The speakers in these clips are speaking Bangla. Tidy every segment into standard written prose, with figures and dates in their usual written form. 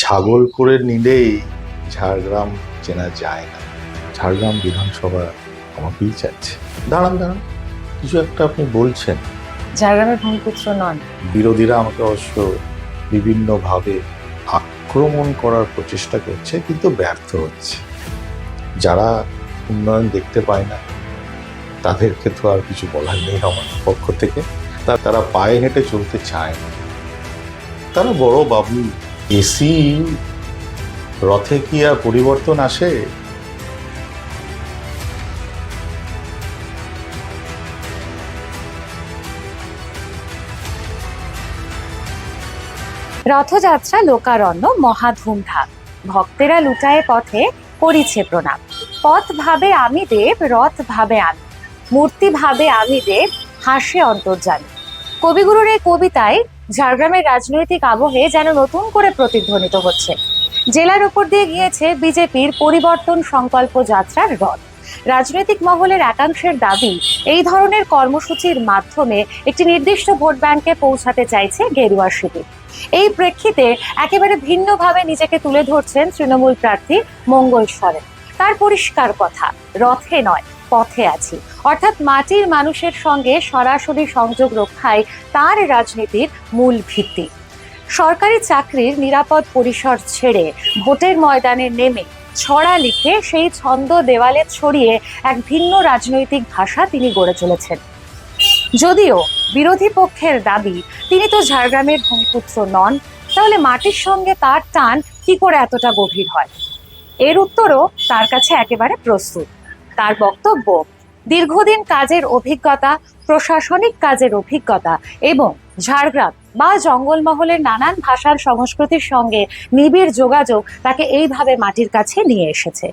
ছাগল করে নিলেই ঝাড়গ্রাম চেনা যায় না। ঝাড়গ্রাম বিধানসভা আমাকেই চাইছে। দাঁড়ান দাঁড়ান, কিছু একটা আপনি বলছেন। ঝাড়গ্রামের ভূমিপুত্র নন। বিরোধীরা আমাকে অবশ্য বিভিন্নভাবে আক্রমণ করার প্রচেষ্টা করছে, কিন্তু ব্যর্থ হচ্ছে। যারা উন্নয়ন দেখতে পায় না তাদেরকে তো আর কিছু বলার নেই আমার পক্ষ থেকে। তারা পায়ে হেঁটে চলতে চায় না। তারা বড় বাবু, এসি রথে কি আর পরিবর্তন আসে? রথযাত্রা লোকারণ্য মহা ধুমধাম, ভক্তেরা লুটায়ে পথে করিছে প্রণাম। পথ ভাবে আমি দেব, রথ ভাবে আমি, মূর্তি ভাবে আমি দেব, হাসে অন্তর্জামী। কবিগুরুর এই কবিতায় ঝাড়গ্রামের রাজনৈতিক আবহে যেন নতুন করে প্রতিধ্বনিত হচ্ছে। জেলার উপর দিয়ে গিয়েছে বিজেপির পরিবর্তন সংকল্প যাত্রার রথ। রাজনৈতিক মহলের একাংশের দাবি, এই ধরনের কর্মসূচির মাধ্যমে একটি নির্দিষ্ট ভোট ব্যাংকে পৌঁছাতে চাইছে গেরুয়া শিবির। এই প্রেক্ষিতে একেবারে ভিন্নভাবে নিজেকে তুলে ধরছেন তৃণমূল প্রার্থী মঙ্গল সরেন। তার পরিষ্কার কথা, রথে নয় পথে আছি, অর্থাৎ মাটির মানুষের সঙ্গে সরাসরি সংযোগ রক্ষায় তার রাজনীতির মূল ভিত্তি। সরকারি চাকরির নিরাপদ পরিসর ছেড়ে ভোটের ময়দানে নেমে ছড়া লিখে সেই ছন্দ দেওয়ালে ছড়িয়ে এক ভিন্ন রাজনৈতিক ভাষা তিনি গড়ে চলেছেন। যদিও বিরোধী পক্ষের দাবি, তিনি তো ঝাড়গ্রামের ভূমিপুত্র নন, তাহলে মাটির সঙ্গে তার টান কি করে এতটা গভীর হয়? এর উত্তরও তার কাছে একেবারে প্রস্তুত। তার বক্তব্য, দীর্ঘদিন কাজের অভিজ্ঞতা, প্রশাসনিক কাজের অভিজ্ঞতা এবং ঝাড়গ্রাম বা জঙ্গলমহলের নানান ভাষার সংস্কৃতির সঙ্গে নিবিড় যোগাযোগ তাকে এইভাবে মাটির কাছে নিয়ে এসেছে।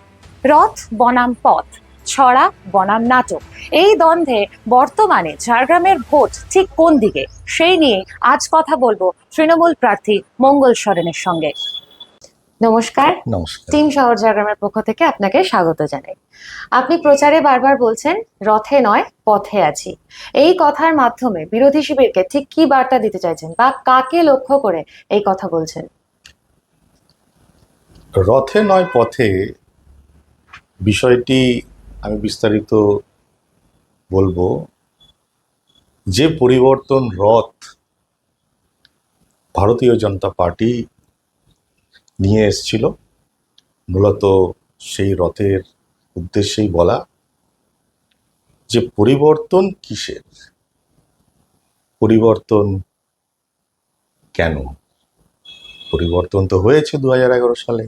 রথ বনাম পথ, ছড়া বনাম নাটক, এই দ্বন্দ্বে বর্তমানে ঝাড়গ্রামের ভোট ঠিক কোন দিকে, সেই নিয়ে আজ কথা বলবো তৃণমূল প্রার্থী মঙ্গল সরেনের সঙ্গে। নমস্কার। নমস্কার। টিম শহর ঝাড়গ্রামের পক্ষ থেকে আপনাকে স্বাগত জানাই। আপনি প্রচারে বারবার বলছেন রথে নয় পথে আছি। এই কথার মাধ্যমে বিরোধী শিবিরকে ঠিক কি বার্তা দিতে চাইছেন বা কাকে লক্ষ্য করে এই কথা বলছেন? রথে নয় পথে বিষয়টি আমি বিস্তারিত বলবো। যে পরিবর্তন রথ ভারতীয় জনতা পার্টি নিয়ে এসেছিল, মূলত সেই রথের উদ্দেশ্যেই বলা যে পরিবর্তন কিসের, পরিবর্তন কেন। পরিবর্তন তো হয়েছে 2011 সালে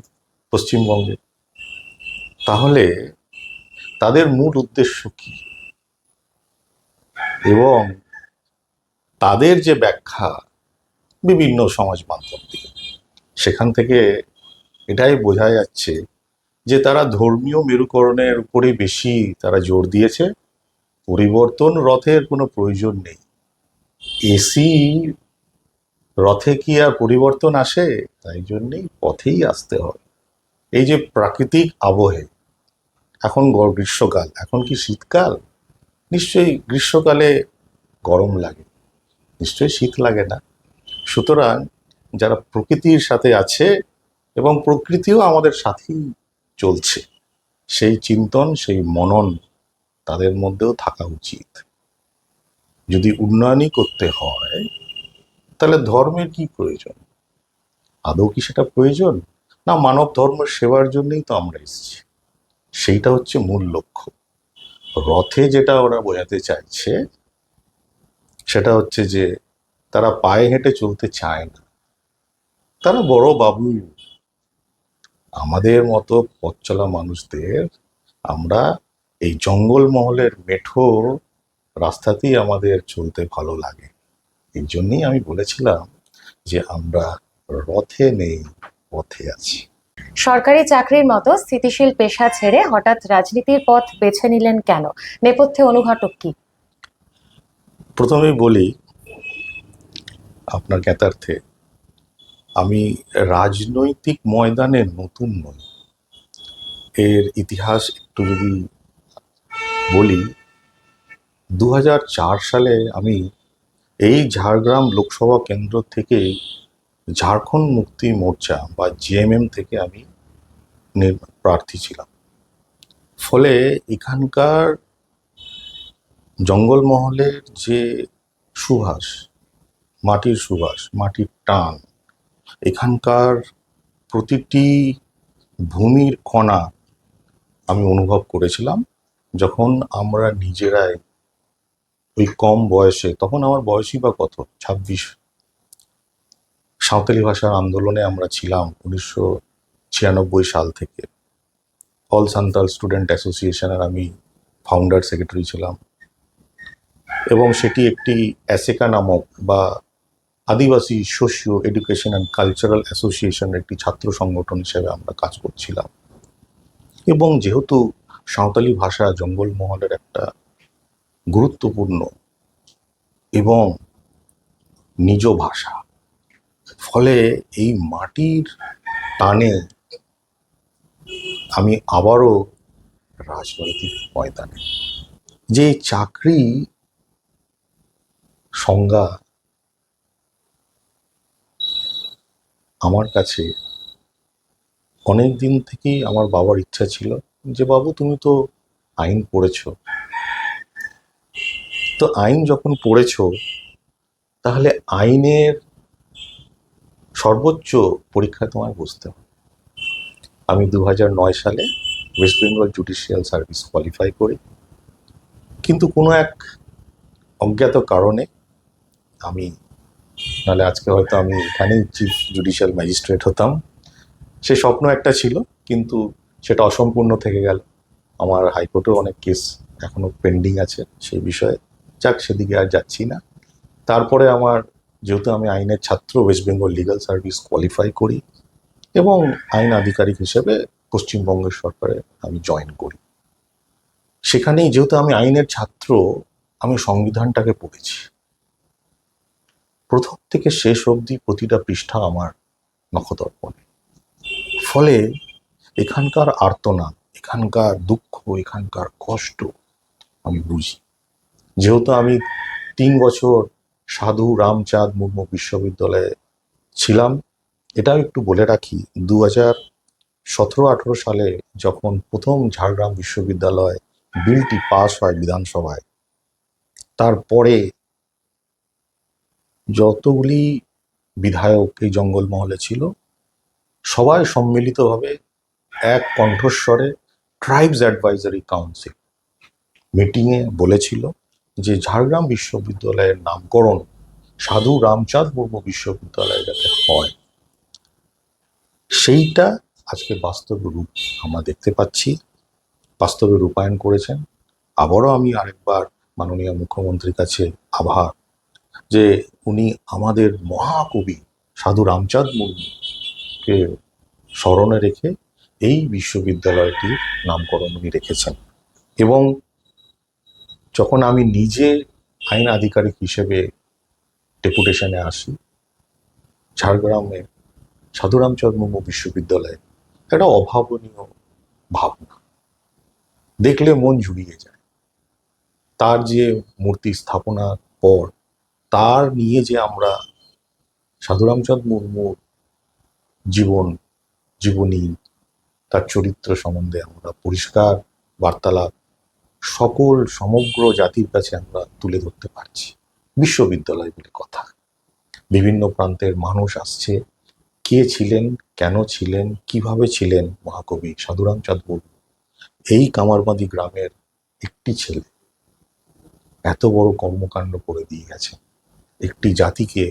পশ্চিমবঙ্গে। তাহলে তাদের মূল উদ্দেশ্য কি এবং তাদের যে ব্যাখ্যা বিভিন্ন সমাজ মাধ্যম থেকে, সেখান থেকে এটাই বোঝা যাচ্ছে যে তারা ধর্মীয় মেরুকরণের উপরে বেশি তারা জোর দিয়েছে। পরিবর্তন রথের কোনো প্রয়োজন নেই। এসি রথে কি আর পরিবর্তন আসে? তাই জন্যেই পথেই আসতে হয়। এই যে প্রাকৃতিক আবহে, এখন গ্রীষ্মকাল, এখন কি শীতকাল? নিশ্চয়ই গ্রীষ্মকালে গরম লাগে, নিশ্চয়ই শীত লাগে না। সুতরাং যারা প্রকৃতির সাথে আছে এবং প্রকৃতিও আমাদের সাথেই চলছে, সেই চিন্তন, সেই মনন তাদের মধ্যেও থাকা উচিত। যদি উন্নয়নই করতে হয় তাহলে ধর্মের কি প্রয়োজন? আদৌ কি সেটা প্রয়োজন? না, মানব ধর্মের সেবার জন্যই তো আমরা এসেছি, সেইটা হচ্ছে মূল লক্ষ্য। রথে যেটা ওরা বোঝাতে চাইছে সেটা হচ্ছে যে তারা পায়ে হেঁটে চলতে চায় না। তারা বড় বাবু, আমাদের মতো পথ চলা মানুষদের, আমরা এই জঙ্গলমহলের মেঠো রাস্তাতেই আমাদের চলতে ভালো লাগে। এই জন্যই আমি বলেছিলাম যে আমরা রথে নেই পথে আছি। সরকারি চাকরির মতো স্থিতিশীল পেশা ছেড়ে হঠাৎ রাজনীতির পথ বেছে নিলেন কেন? নেপথ্যে অনুঘটক কি? প্রথমেই বলি আপনার জ্ঞাতার্থে, আমি রাজনৈতিক ময়দানে নতুন নই। এর ইতিহাস একটু যদি বলি, 2004 সালে আমি এই ঝাড়গ্রাম লোকসভা কেন্দ্র থেকে ঝাড়খণ্ড মুক্তি মোর্চা বা জেএমএম থেকে আমি প্রার্থী ছিলাম। ফলে এখানকার জঙ্গলমহলের যে সুবাস, মাটির সুবাস, মাটির টান, এখানকার প্রতিটি ভূমির কণা আমি অনুভব করেছিলাম যখন আমরা নিজেরাই ওই কম বয়সে, তখন আমার বয়সই বা কত, 26, সাঁওতালি ভাষার আন্দোলনে আমরা ছিলাম 1996 সাল থেকে। অল সান্তাল স্টুডেন্ট অ্যাসোসিয়েশনের আমি ফাউন্ডার সেক্রেটারি ছিলাম, এবং সেটি একটি অ্যাসেকা নামক বা আদিবাসী সোশিও এডুকেশন অ্যান্ড কালচারাল অ্যাসোসিয়েশনের একটি ছাত্র সংগঠন হিসেবে আমরা কাজ করছিলাম। এবং যেহেতু সাঁওতালি ভাষা জঙ্গলমহলের একটা গুরুত্বপূর্ণ এবং নিজ ভাষা, ফলে এই মাটির টানে আমি আবারও রাজনৈতিক ময়দানে, যে চাকরি সংজ্ঞা আমার কাছে অনেক দিন থেকেই আমার বাবার ইচ্ছা ছিল যে, বাবু তুমি তো আইন পড়েছো, তো আইন যখন পড়েছো তাহলে আইনের সর্বোচ্চ পরীক্ষায় তোমায় বসতে হবে। আমি 2009 সালে West Bengal judicial service qualify করি, কিন্তু কোনো এক অজ্ঞাত কারণে আমি, নাহলে আজকে হয়তো আমি এখানেই চিফ জুডিশিয়াল ম্যাজিস্ট্রেট হতাম। সে স্বপ্ন একটা ছিল, কিন্তু সেটা অসম্পূর্ণ থেকে গেল। আমার হাইকোর্টেও অনেক কেস এখনো পেন্ডিং আছে সেই বিষয়ে, যাক সেদিকে আর যাচ্ছি না। তারপরে আমার, যেহেতু আমি আইনের ছাত্র, West Bengal legal service qualify করি এবং আইন আধিকারিক হিসেবে পশ্চিমবঙ্গের সরকারে আমি জয়েন করি। সেখানেই যেহেতু আমি আইনের ছাত্র, আমি সংবিধানটাকে পড়েছি প্রথম থেকে শেষ অবধি, প্রতিটা পৃষ্ঠা আমার নখদর্পণে। ফলে এখানকার আর্তনাদ, এখানকার দুঃখ, এখানকার কষ্ট আমি বুঝি। যেহেতু আমি 3 বছর সাধু রামচাঁদ মুর্মু বিশ্ববিদ্যালয়ে ছিলাম, এটাও একটু বলে রাখি, 2017-18 সালে যখন প্রথম ঝাড়গ্রাম বিশ্ববিদ্যালয় বিলটি পাস হয় বিধানসভায়, তারপরে যতগুলি বিধায়ক এই জঙ্গলমহলে ছিল, সবাই সম্মিলিতভাবে এক কণ্ঠস্বরে ট্রাইবস অ্যাডভাইজারি কাউন্সিল মিটিংয়ে বলেছিল যে ঝাড়গ্রাম বিশ্ববিদ্যালয়ের নামকরণ সাধু রামচাঁদ মুর্মু বিশ্ববিদ্যালয় যাতে হয়। সেইটা আজকে বাস্তব রূপ আমরা দেখতে পাচ্ছি, বাস্তবে রূপায়ণ করেছেন। আবারও আমি আরেকবার মাননীয় মুখ্যমন্ত্রীর কাছে আভার, যে উনি আমাদের মহাকবি সাধু রামচাঁদ মুর্মুকে স্মরণে রেখে এই বিশ্ববিদ্যালয়টির নামকরণ উনি রেখেছেন। এবং যখন আমি নিজে আইন আধিকারিক হিসেবে ডেপুটেশনে আসি, ঝাড়গ্রামে সাধু রামচাঁদ মুর্মু বিশ্ববিদ্যালয়ে একটা অভাবনীয় ভাবনা দেখলে মন জুড়িয়ে যায়। তার যে মূর্তি স্থাপনার পর তার নিয়ে যে আমরা সাধু রামচাঁদ মুর্মুর জীবনী, তার চরিত্র সম্বন্ধে আমরা পরিষ্কার বার্তালাপ সমগ্র জাতির কাছে আমরা তুলে ধরতে পারছি। বিশ্ববিদ্যালয় বলে কথা, বিভিন্ন প্রান্তের মানুষ আসছে, কে ছিলেন, কেন ছিলেন, কিভাবে ছিলেন মহাকবি সাধু রামচাঁদ মুর্মু, এই কামারবাঁধি গ্রামের একটি ছেলে এত বড় কর্মকাণ্ড করে দিয়ে গেছে, একটি জাতিকে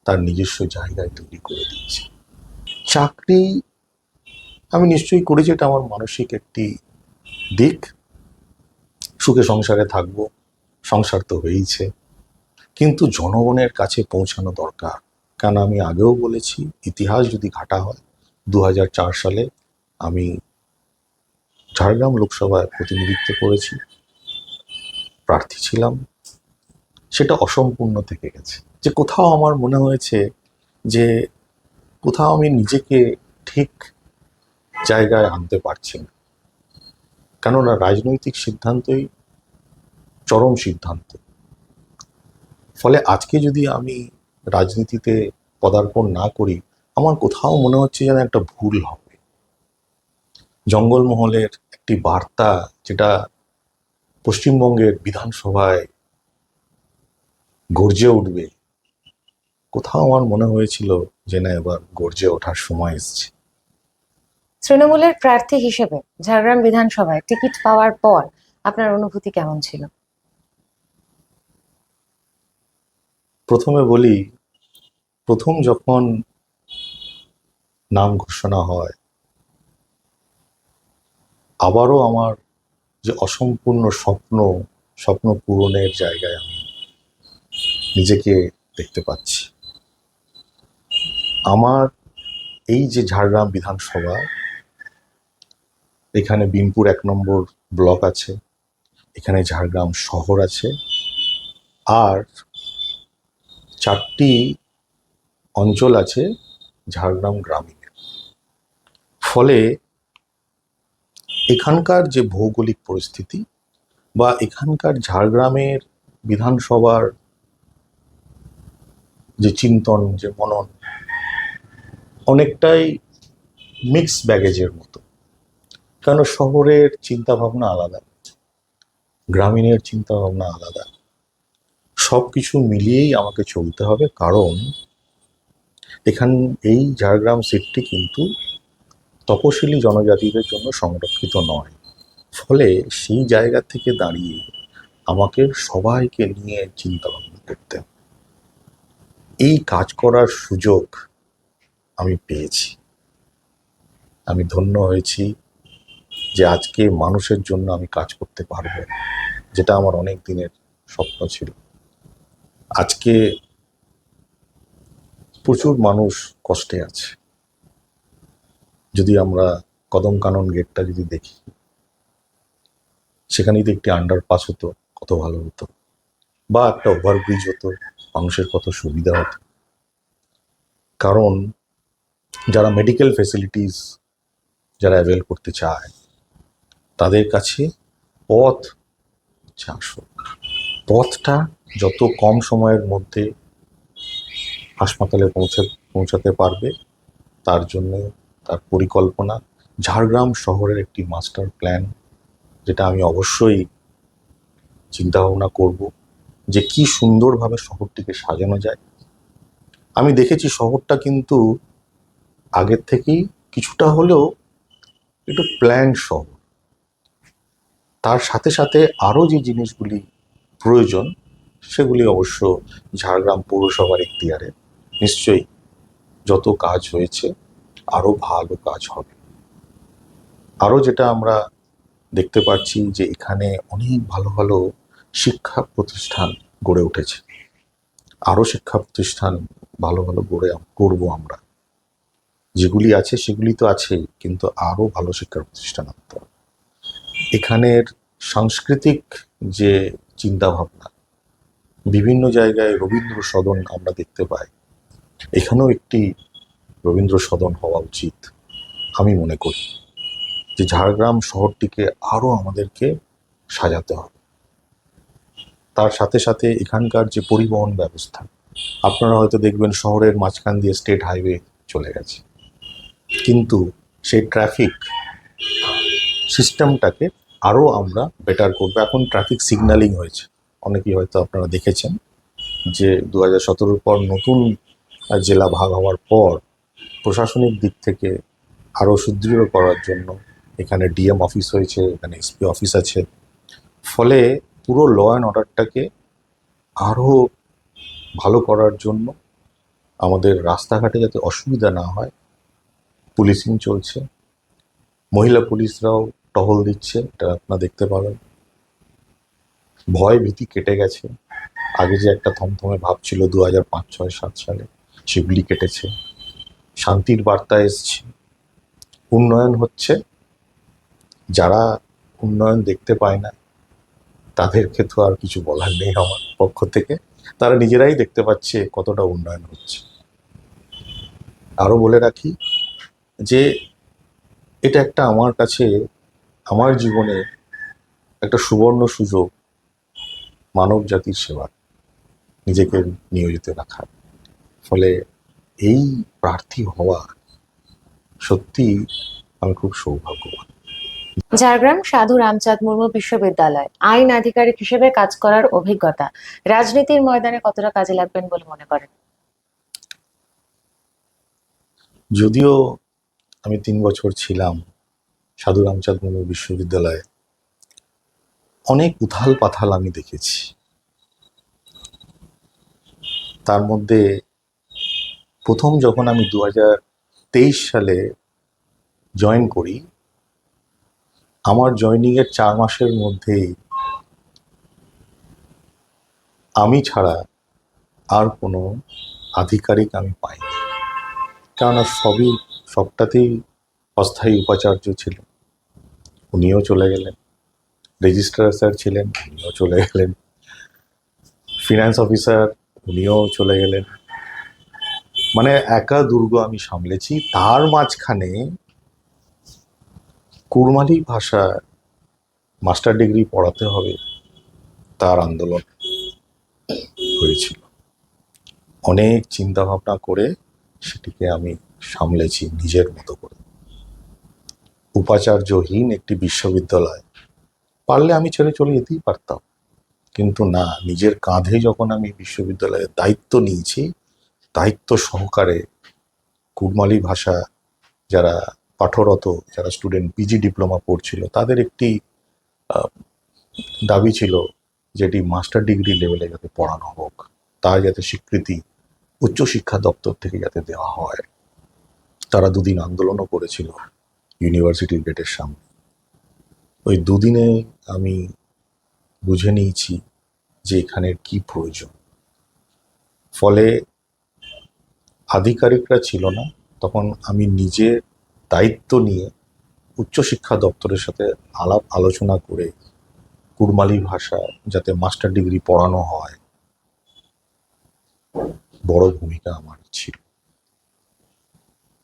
তার নিজস্ব জায়গায় তৈরি করে দিয়েছে। চাকরি আমি নিশ্চয়ই করেছি, এটা আমার মানসিক একটি দিক। সুখে সংসারে থাকবো, সংসার তো হয়েইছে, কিন্তু জনগণের কাছে পৌঁছানো দরকার। কারণ আমি আগেও বলেছি, ইতিহাস যদি ঘাটা হয়, 2004 সালে আমি ঝাড়গ্রাম লোকসভায় প্রতিনিধিত্ব করেছি, প্রার্থী ছিলাম, সেটা অসম্পূর্ণ থেকে গেছে। যে কোথাও আমার মনে হয়েছে যে কোথাও আমি নিজেকে ঠিক জায়গায় আনতে পারছি না, কেননা রাজনৈতিক সিদ্ধান্তই চরম সিদ্ধান্ত। ফলে আজকে যদি আমি রাজনীতিতে পদার্পণ না করি, আমার কোথাও মনে হচ্ছে যেন একটা ভুল হবে। জঙ্গলমহলের একটি বার্তা যেটা পশ্চিমবঙ্গের বিধানসভায় গর্জে উঠবে, কোথাও আমার মনে হয়েছিল যে না, এবার গর্জে ওঠার সময় এসছে। তৃণমূলের প্রার্থী হিসেবে ঝাড়গ্রাম বিধানসভায় টিকিট পাওয়ার পর আপনার অনুভূতি কেমন ছিল? প্রথমে বলি, প্রথম যখন নাম ঘোষণা হয়, আবারও আমার যে অসম্পূর্ণ স্বপ্ন পূরণের জায়গায় আমি নিজেকে দেখতে পাচ্ছি। আমার এই যে ঝাড়গ্রাম বিধানসভা, এখানে বিনপুর 1 নম্বর ব্লক আছে, এখানে ঝাড়গ্রাম শহর আছে, আর 4টি অঞ্চল আছে ঝাড়গ্রাম গ্রামীণে। ফলে এখানকার যে ভৌগোলিক পরিস্থিতি বা এখানকার ঝাড়গ্রামের বিধানসভার যে চিন্তন, যে মনন, অনেকটাই মিক্স ব্যাগেজের মতো। কারণ শহরের চিন্তাভাবনা আলাদা, গ্রামীণের চিন্তাভাবনা আলাদা। সব কিছু মিলিয়েই আমাকে চলতে হবে, কারণ এই ঝাড়গ্রাম সিটটি কিন্তু তপশিলি জনজাতিদের জন্য সংরক্ষিত নয়। ফলে সেই জায়গা থেকে দাঁড়িয়ে আমাকে সবাইকে নিয়ে চিন্তা ভাবনা করতে হবে। এই কাজ করার সুযোগ আমি পেয়েছি। আমি ধন্য হয়েছি যে আজকে মানুষের জন্য আমি কাজ করতে পারবো, যেটা আমার অনেক দিনের স্বপ্ন ছিল। আজকে প্রচুর মানুষ কষ্টে আছে। যদি আমরা কদম কানন গেটটা যদি দেখি, সেখানে যদি একটি আন্ডারপাস হতো কত ভালো হতো, বা একটা ওভারব্রিজ হতো, মানুষের কত সুবিধা হতো। কারণ যারা মেডিকেল ফেসিলিটিস যারা অ্যাভেল করতে চায়, তাদের কাছে পথ হচ্ছে আসল। পথটা যত কম সময়ের মধ্যে হাসপাতালে পৌঁছাতে পারবে, তার জন্য তার পরিকল্পনা, ঝাড়গ্রাম শহরের একটি মাস্টার প্ল্যান, যেটা আমি অবশ্যই চিন্তাভাবনা করব যে কি সুন্দরভাবে শহরটিকে সাজানো যায়। আমি দেখেছি শহরটা কিন্তু আগের থেকেই কিছুটা হলেও একটু প্ল্যান শহর। তার সাথে সাথে আরও যে জিনিসগুলি প্রয়োজন, সেগুলি অবশ্য ঝাড়গ্রাম পৌরসভার এখতিয়ারে। নিশ্চয়ই যত কাজ হয়েছে আরও ভালো কাজ হবে। আরও যেটা আমরা দেখতে পাচ্ছি যে এখানে অনেক ভালো ভালো শিক্ষা প্রতিষ্ঠান গড়ে উঠেছে। আরও শিক্ষা প্রতিষ্ঠান ভালো ভালো করব আমরা। যেগুলি আছে সেগুলি তো আছেই, কিন্তু আরও ভালো শিক্ষা প্রতিষ্ঠান আনতে হবে। এখানের সাংস্কৃতিক যে চিন্তাভাবনা, বিভিন্ন জায়গায় রবীন্দ্র সদন আমরা দেখতে পাই, এখানেও একটি রবীন্দ্র সদন হওয়া উচিত। আমি মনে করি যে ঝাড়গ্রাম শহরটিকে আরও আমাদেরকে সাজাতে হবে। তার সাথে সাথে এখানকার যে পরিবহন ব্যবস্থা, আপনারা হয়তো দেখবেন শহরের মাঝখান দিয়ে স্টেট হাইওয়ে চলে গেছে, কিন্তু সেই ট্রাফিক সিস্টেমটাকে আরও আমরা বেটার করবো। এখন ট্রাফিক সিগন্যালিং হয়েছে, অনেকেই হয়তো আপনারা দেখেছেন যে 2017 পর নতুন জেলা ভাগ হওয়ার পর প্রশাসনিক দিক থেকে আরও সুদৃঢ় করার জন্য এখানে ডিএম অফিস হয়েছে, এখানে এসপি অফিস আছে। ফলে পুরো ল অ্যান্ড অর্ডারটাকে আরও ভালো করার জন্য আমাদের রাস্তাঘাটে যাতে অসুবিধা না হয়, পুলিশিং চলছে। মহিলা পুলিশরাও টহল দিচ্ছে, এটা আপনারা দেখতে পাবেন। ভয় ভীতি কেটে গেছে। আগে যে একটা থমথমে ভাব ছিল 2005, 6, 7 সালে, সেগুলি কেটেছে। শান্তির বার্তা এসছে, উন্নয়ন হচ্ছে। যারা উন্নয়ন দেখতে পায় না তাদেরকে তো আর কিছু বলার নেই আমার পক্ষ থেকে, তারা নিজেরাই দেখতে পাচ্ছে কতটা উন্নয়ন হচ্ছে। আরও বলে রাখি যে এটা একটা আমার কাছে, আমার জীবনে একটা সুবর্ণ সুযোগ মানব জাতির সেবা নিজেকে নিয়োজিত রাখার। ফলে এই প্রার্থী হওয়া সত্যি আমি খুব সৌভাগ্যবান। ঝাড়গ্রাম সাধু রামচাঁদ মুর্মু বিশ্ববিদ্যালয় আইন আধিকারিক হিসেবে কাজ করার অভিজ্ঞতা রাজনীতির ময়দানে কতটা কাজে লাগবেন বলে মনে করেন? যদিও আমি 3 বছর ছিলাম সাধু রামচাঁদ মুর্মু বিশ্ববিদ্যালয়ে, অনেক উথাল পাথাল আমি দেখেছি। তার মধ্যে প্রথম যখন আমি 2023 সালে জয়েন করি, আমার জয়নিংয়ের 4 মাসের মধ্যেই আমি ছাড়া আর কোনো আধিকারিক আমি পাইনি। কেননা সবটাতেই অস্থায়ী উপাচার্য ছিলেন, উনিও চলে গেলেন। রেজিস্ট্রার স্যার ছিলেন, উনিও চলে গেলেন। ফিনান্স অফিসার, উনিও চলে গেলেন। মানে একা দুর্গ আমি সামলেছি। তার মাঝখানে কুড়মালি ভাষা মাস্টার ডিগ্রি পড়াতে হবে, তার আন্দোলন হয়েছিল। অনেক চিন্তা ভাবনা করে সেটিকে আমি সামলেছি নিজের মতো করে। উপাচার্যহীন একটি বিশ্ববিদ্যালয়, পারলে আমি ছেড়ে চলে যেতেই পারতাম, কিন্তু না, নিজের কাঁধে যখন আমি বিশ্ববিদ্যালয়ের দায়িত্ব নিয়েছি, দায়িত্ব সহকারে কুড়মালি ভাষা যারা পাঠরত, যারা স্টুডেন্ট পিজি ডিপ্লোমা পড়ছিল, তাদের একটি দাবি ছিল যেটি মাস্টার ডিগ্রি লেভেলে যাতে পড়ানো হোক, তার যাতে স্বীকৃতি উচ্চশিক্ষা দপ্তর থেকে যাতে দেওয়া হয়। তারা 2 দিন আন্দোলনও করেছিল ইউনিভার্সিটির গেটের সামনে। ওই 2 দিনে আমি বুঝে নিয়েছি যে এখানের কি প্রয়োজন। ফলে আধিকারিকরা ছিল না, তখন আমি নিজে দায়িত্ব নিয়ে উচ্চশিক্ষা দপ্তরের সাথে আলাপ আলোচনা করে কুড়মালি ভাষা যাতে মাস্টার ডিগ্রি পড়ানো হয়, বড় ভূমিকা আমার ছিল।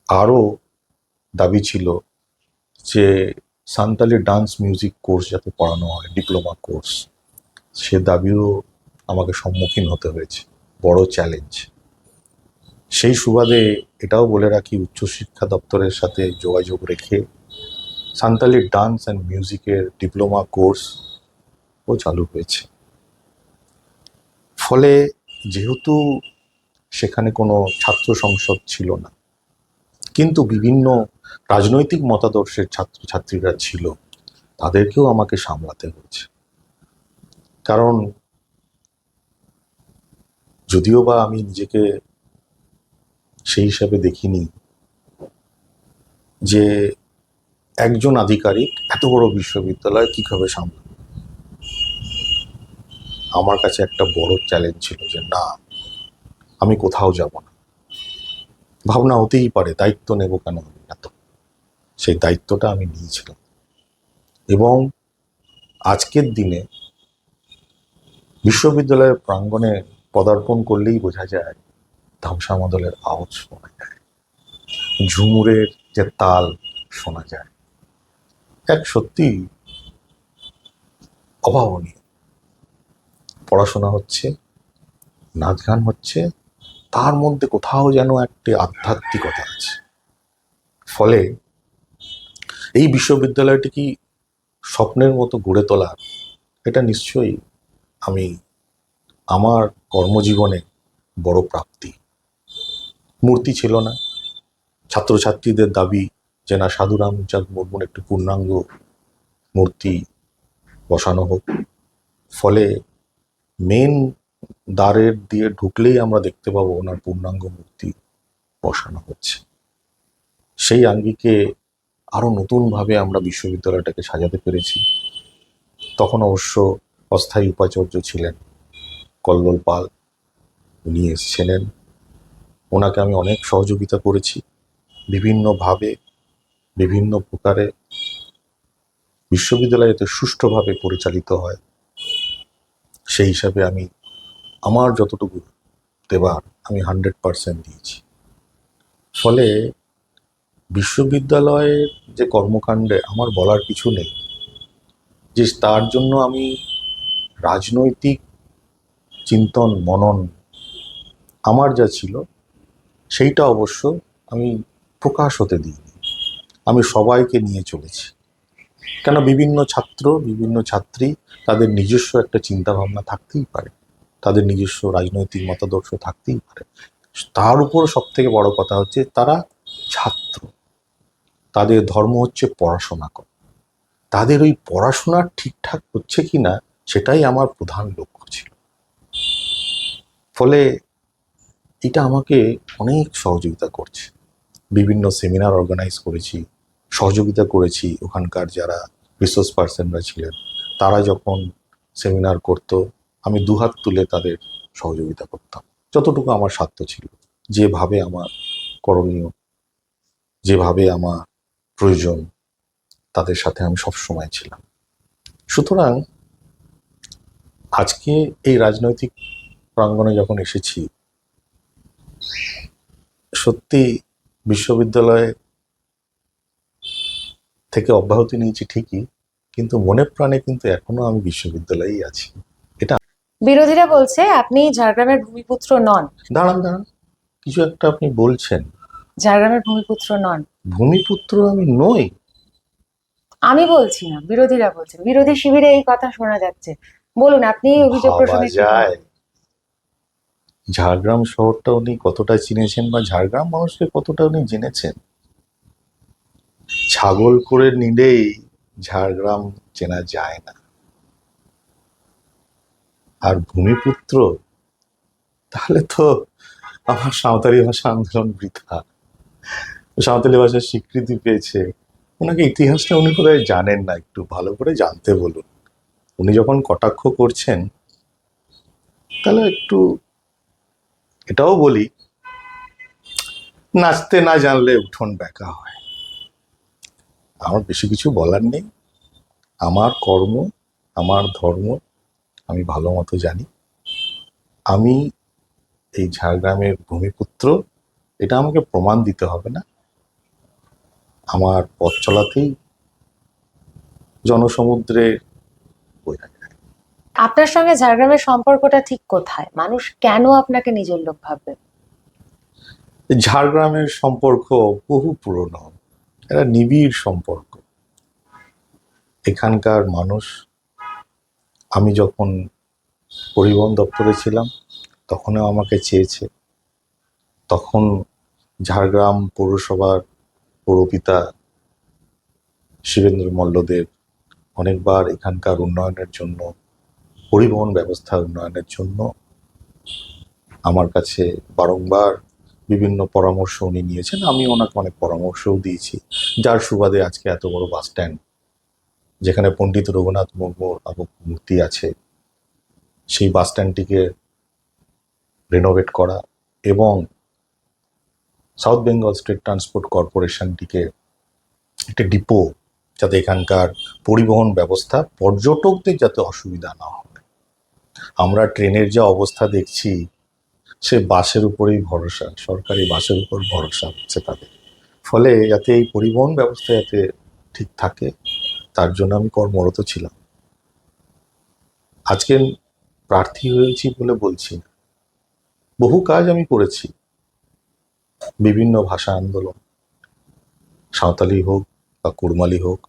আরও দাবি ছিল যে সান্তালি ডান্স মিউজিক কোর্স যাতে পড়ানো হয়, ডিপ্লোমা কোর্স। সে দাবিও আমাকে সম্মুখীন হতে হয়েছে, বড় চ্যালেঞ্জ। সেই সুবাদে এটাও বলে রাখি, উচ্চশিক্ষা দপ্তরের সাথে যোগাযোগ রেখে সান্তালি ডান্স অ্যান্ড মিউজিকের ডিপ্লোমা কোর্সও চালু হয়েছে। ফলে যেহেতু সেখানে কোনো ছাত্র সংসদ ছিল না, কিন্তু বিভিন্ন রাজনৈতিক মতাদর্শের ছাত্রছাত্রীরা ছিল, তাদেরকেও আমাকে সামলাতে হয়েছে। কারণ যদিও বা আমি নিজেকে সেই হিসাবে দেখিনি যে একজন আধিকারিক এত বড় বিশ্ববিদ্যালয় কিভাবে সামলাবে, আমার কাছে একটা বড় চ্যালেঞ্জ ছিল যে না, আমি কোথাও যাব না। ভাবনা হতেই পারে দায়িত্ব নেব কেন আমি এত, সেই দায়িত্বটা আমি নিয়েছিলাম। এবং আজকের দিনে বিশ্ববিদ্যালয়ের প্রাঙ্গণে পদার্পণ করলেই বোঝা যায় ধামসা মাদলের আওয়াজ শোনা যায়, ঝুমুরের যে তাল শোনা যায়, এক সত্যি অভাবনীয়। পড়াশোনা হচ্ছে, নাচ গান হচ্ছে, তার মধ্যে কোথাও যেন একটি আধ্যাত্মিকতা আছে। ফলে এই বিশ্ববিদ্যালয়টি কি স্বপ্নের মতো গড়ে তোলা, এটা নিশ্চয়ই আমি আমার কর্মজীবনে বড় প্রাপ্তি। মূর্তি ছিল না, ছাত্রছাত্রীদের দাবি যে না, সাধু রামচাঁদ মুর্মুর একটি পূর্ণাঙ্গ মূর্তি বসানো হোক। ফলে মেন দ্বারের দিয়ে ঢুকলেই আমরা দেখতে পাবো ওনার পূর্ণাঙ্গ মূর্তি বসানো হচ্ছে। সেই আঙ্গিকে আরও নতুনভাবে আমরা বিশ্ববিদ্যালয়টাকে সাজাতে পেরেছি। তখন অবশ্য অস্থায়ী উপাচার্য ছিলেন কল্লোল পাল, উনি এসেছিলেন। ওনাকে আমি অনেক সহযোগিতা করেছি বিভিন্নভাবে, বিভিন্ন প্রকারে বিশ্ববিদ্যালয় যাতে সুষ্ঠুভাবে পরিচালিত হয়, সেই হিসাবে আমি আমার যতটুকু দেবার আমি 100% দিয়েছি। ফলে বিশ্ববিদ্যালয়ের যে কর্মকাণ্ডে আমার বলার কিছু নেই, যে তার জন্য আমি রাজনৈতিক চিন্তন মনন আমার যা ছিল সেইটা অবশ্য আমি প্রকাশ হতে দিইনি। আমি সবাইকে নিয়ে চলেছি, কেন বিভিন্ন ছাত্র বিভিন্ন ছাত্রী তাদের নিজস্ব একটা চিন্তা ভাবনা থাকতেই পারে, তাদের নিজস্ব রাজনৈতিক মতাদর্শ থাকতেই পারে। তার উপর সব থেকে বড় কথা হচ্ছে তারা ছাত্র, তাদের ধর্ম হচ্ছে পড়াশোনা করা। তাদের ওই পড়াশোনা ঠিকঠাক হচ্ছে কিনা সেটাই আমার প্রধান লক্ষ্য ছিল। ফলে এটা আমাকে অনেক সহযোগিতা করছে। বিভিন্ন সেমিনার অর্গানাইজ করেছি, সহযোগিতা করেছি। ওখানকার যারা রিসোর্স পার্সনরা ছিলেন তারা যখন সেমিনার করতো আমি দুহাত তুলে তাদের সহযোগিতা করতাম, যতটুকু আমার সাধ্য ছিল, যেভাবে আমার করণীয়, যেভাবে আমার প্রয়োজন, তাদের সাথে আমি সবসময় ছিলাম। সুতরাং আজকে এই রাজনৈতিক প্রাঙ্গণে যখন এসেছি, সত্যি বিশ্ববিদ্যালয়ে থেকে অব্যাহতি নিয়েছি ঠিকই, কিন্তু মনে প্রাণে কিন্তু এখনো আমি বিশ্ববিদ্যালয়েই আছি। বিরোধীরা বলছে আপনি ঝাড়গ্রামের ভূমিপুত্র নন। দাঁড়ান দাঁড়ান, কিছু একটা আপনি বলছেন। ঝাড়গ্রামের ভূমিপুত্র নন, ভূমিপুত্র আমি নই। আমি বলছি না, বিরোধীরা বলছে। বিরোধী শিবিরে এই কথা শোনা যাচ্ছে। বলুন, আপনি এই অভিযোগ ভাবা প্রসঙ্গে কি যায় বলবেন? ঝাড়গ্রাম শহরটা উনি কতটা চিনেছেন বা ঝাড়গ্রাম মানুষকে কতটা উনি জেনেছেন। ছাগল করে নিলেই ঝাড়গ্রাম চেনা যায় না। আর ভূমিপুত্র, তাহলে তো আমার সাঁওতালি ভাষা আন্দোলন বৃথা। সাঁওতালি ভাষার স্বীকৃতি পেয়েছে, ওনাকে ইতিহাসটা উনি কোথায় জানেন না, একটু ভালো করে জানতে বলুন। উনি যখন কটাক্ষ করছেন তাহলে একটু এটাও বলি, নাচতে না জানলে উঠোন বেঁকা হয়। আমার বেশি কিছু বলার নেই। আমার কর্ম, আমার ধর্ম আমি ভালো মতো জানি। আমি এই ঝাড়গ্রামের ভূমিপুত্র, এটা আমাকে প্রমাণ দিতে হবে না। আমার পথ চলাতেই জনসমুদ্রে বোঝা যায়। আপনার সঙ্গে ঝাড়গ্রামের সম্পর্কটা ঠিক কোথায়? মানুষ কেন আপনাকে নিজের লোক ভাববে? ঝাড়গ্রামের সম্পর্ক বহু পুরনো, এটা নিবিড় সম্পর্ক। এখানকার মানুষ, আমি যখন পরিবহন দপ্তরে ছিলাম তখনও আমাকে চেয়েছে। তখন ঝাড়গ্রাম পৌরসভার পৌরপিতা শিবেন্দ্র মল্লদেব অনেকবার এখানকার উন্নয়নের জন্য, পরিবহন ব্যবস্থা উন্নয়নের জন্য আমার কাছে বারংবার বিভিন্ন পরামর্শ উনি নিয়েছেন। আমি ওনাকে অনেক পরামর্শও দিয়েছি, যার সুবাদে আজকে এত বড় বাস স্ট্যান্ড, যেখানে পণ্ডিত রঘুনাথ মুর্মুর মূর্তি আছে, সেই বাস স্ট্যান্ডটিকে রেনোভেট করা এবং সাউথ বেঙ্গল স্টেট ট্রান্সপোর্ট কর্পোরেশনটিকে একটা ডিপো, যাতে এখানকার পরিবহন ব্যবস্থা পর্যটকদের যাতে অসুবিধা না হয়। আমরা ট্রেনের যা অবস্থা দেখছি, সে বাসের উপরেই ভরসা, সরকারি বাসের উপর ভরসা হচ্ছে তাদের। ফলে যাতে এই পরিবহন ব্যবস্থা যাতে ঠিক থাকে, তার জন্য আমি কর্মরত ছিলাম। আজকে প্রার্থী হয়েছি বলে বলছি না, বহু কাজ আমি করেছি। বিভিন্ন ভাষা আন্দোলন, সাঁওতালি হোক বা কুড়মালি হোক,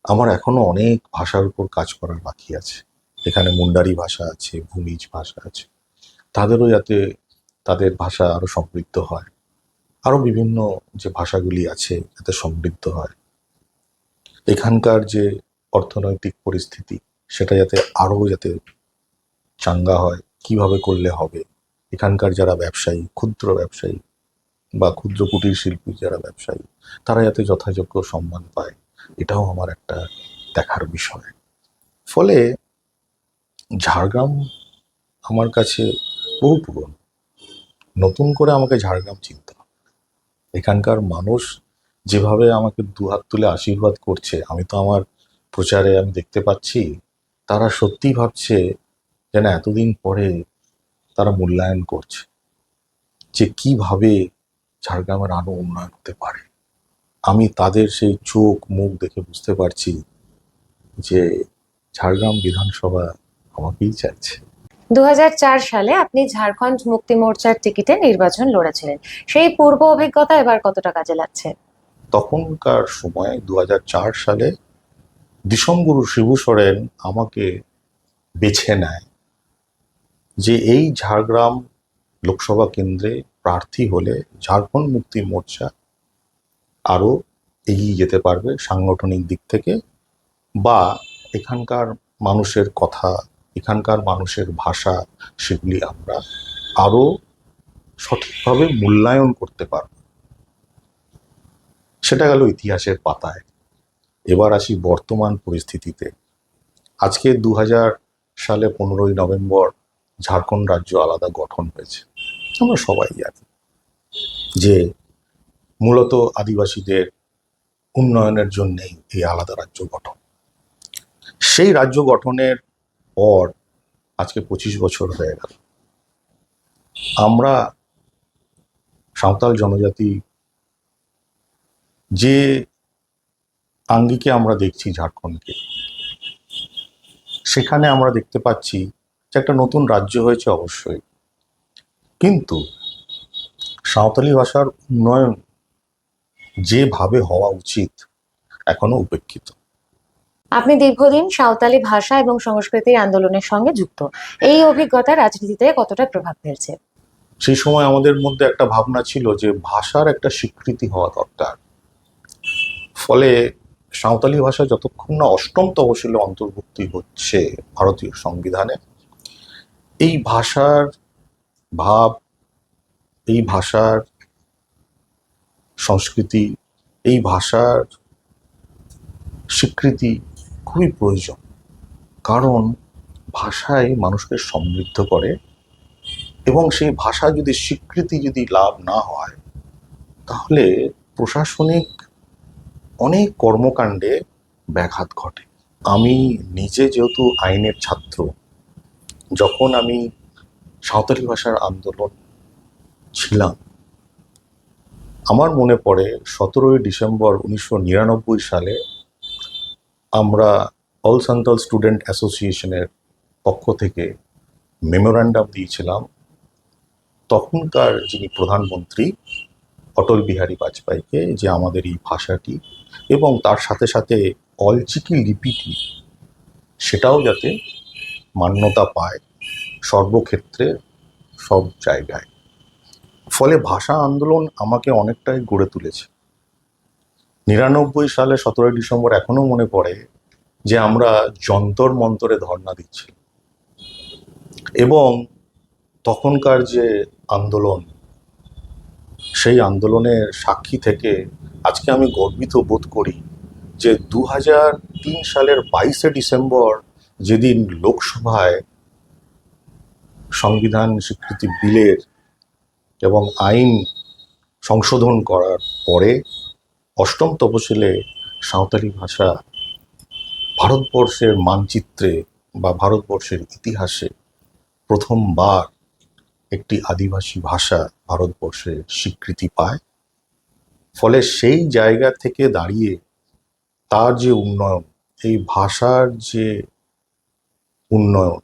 আমার এখনো অনেক ভাষার উপর কাজ করার বাকি আছে। এখানে মুন্ডারি ভাষা আছে, ভূমিজ ভাষা আছে, তাদেরও যাতে তাদের ভাষা আরো সমৃদ্ধ হয়, আরো বিভিন্ন যে ভাষাগুলি আছে যাতে সমৃদ্ধ হয়। এখানকার যে অর্থনৈতিক পরিস্থিতি, সেটা যাতে আরো যাতে চাঙ্গা হয়, কিভাবে করলে হবে। এখানকার যারা ব্যবসায়ী, ক্ষুদ্র ব্যবসায়ী বা ক্ষুদ্র কুটির শিল্পী যারা ব্যবসায়ী, তারা যাতে যথাযোগ্য সম্মান পায়, এটাও আমার একটা দেখার বিষয়। ফলে ঝাড়গ্রাম আমার কাছে বহু পুরনো। নতুন করে আমাকে ঝাড়গ্রাম চিনতে হবে। এখানকার মানুষ যেভাবে আমাকে দুহাত তুলে আশীর্বাদ করছে, আমি তো আমার প্রচারে আমি দেখতে পাচ্ছি, তারা সত্যি ভাবছে যেন এতদিন পরে তারা মূল্যায়ন করছে যে কিভাবে ঝাড়গ্রামের আরো উন্নয়ন হতে পারে। আমি তাদের সেই চোখ মুখ দেখে বুঝতে পারছি যে ঝাড়গ্রাম বিধানসভা আমাকেই চাইছে। সালে আপনি ঝাড়খণ্ড মুক্তি মোর্চার টিকিটে নির্বাচন লড়েছিলেন, সেই পূর্ব অভিজ্ঞতা এবার কতটা কাজে লাগছে? তখনকার সময় 2004 সালে দিশমগুরু শিবু সোরেন আমাকে বেছে নেয় যে এই ঝাড়গ্রাম লোকসভা কেন্দ্রে প্রার্থী হলে ঝাড়খণ্ড মুক্তি মোর্চা আরো এগিয়ে যেতে পারবে সাংগঠনিক দিক থেকে, বা এখানকার মানুষের কথা, এখানকার মানুষের ভাষা, সেগুলি আমরা আরো সঠিকভাবে মূল্যায়ন করতে পারব। সেটা গেল ইতিহাসের পাতায়। এবার আসি বর্তমান পরিস্থিতিতে। আজকে 2000 সালে 15ই নভেম্বর ঝাড়খণ্ড রাজ্য আলাদা গঠন হয়েছে। আমরা সবাই জানি যে মূলত আদিবাসীদের উন্নয়নের জন্যেই এই আলাদা রাজ্য গঠন। সেই রাজ্য গঠনের পর আজকে 25 বছর হয়ে গেল। আমরা সাঁওতাল জনজাতি যে আঙ্গিকে আমরা দেখছি ঝাড়খণ্ডকে, সেখানে আমরা দেখতে পাচ্ছি যে একটা নতুন রাজ্য হয়েছে অবশ্যই, কিন্তু সাঁওতালি ভাষার উন্নয়ন যেভাবে হওয়া উচিত এখনো উপেক্ষিত। আপনি দীর্ঘদিন সাঁওতালি ভাষা এবং সংস্কৃতির আন্দোলনের সঙ্গে যুক্ত, এই অভিজ্ঞতা রাজনীতিতে কতটা প্রভাব ফেলছে? সেই সময় আমাদের মধ্যে একটা ভাবনা ছিল যে ভাষার একটা স্বীকৃতি হওয়া দরকার। ফলে সাঁওতালি ভাষা যতক্ষণ না 8ম তহসিলে অন্তর্ভুক্তি হচ্ছে ভারতীয় সংবিধানে, এই ভাষার ভাব, এই ভাষার সংস্কৃতি, এই ভাষার স্বীকৃতি খুবই প্রয়োজন। কারণ ভাষাই মানুষকে সমৃদ্ধ করে, এবং সেই ভাষা যদি স্বীকৃতি যদি লাভ না হয়, তাহলে প্রশাসনিক অনেক কর্মকাণ্ডে ব্যাঘাত ঘটে। আমি নিজে যেহেতু আইনের ছাত্র, যখন আমি সাঁওতালি ভাষার আন্দোলন ছিলাম, আমার মনে পড়ে 17ই ডিসেম্বর 1999 সালে আমরা অল সান্তাল স্টুডেন্ট অ্যাসোসিয়েশনের পক্ষ থেকে মেমোরান্ডাম দিয়েছিলাম তখনকার যিনি প্রধানমন্ত্রী অটল বিহারী বাজপেয়ীকে, যে আমাদের এই ভাষাটি এবং তার সাথে সাথে অলচিকি লিপিটি সেটাও যাতে মান্যতা পায় সর্বক্ষেত্রে, সব জায়গায়। ফলে ভাষা আন্দোলন আমাকে অনেকটাই গড়ে তুলেছে। 99 সালে 17ই ডিসেম্বর এখনো মনে পড়ে যে আমরা যন্তর মন্তরে ধর্ণা দিচ্ছি, এবং তখনকার যে আন্দোলন, সেই আন্দোলনের সাক্ষী থেকে আজকে আমি গর্বিত বোধ করি যে 2003 সালের 22শে ডিসেম্বর যেদিন লোকসভায় সংবিধান স্বীকৃতি বিলের এবং আইন সংশোধন করার পরে 8ম তফসিলে সাঁওতালি ভাষা ভারতবর্ষের মানচিত্রে বা ভারতবর্ষের ইতিহাসে প্রথমবার একটি আদিবাসী ভাষা ভারতবর্ষে স্বীকৃতি পায়। ফলে সেই জায়গা থেকে দাঁড়িয়ে তার যে উন্নয়ন, এই ভাষার যে উন্নয়ন,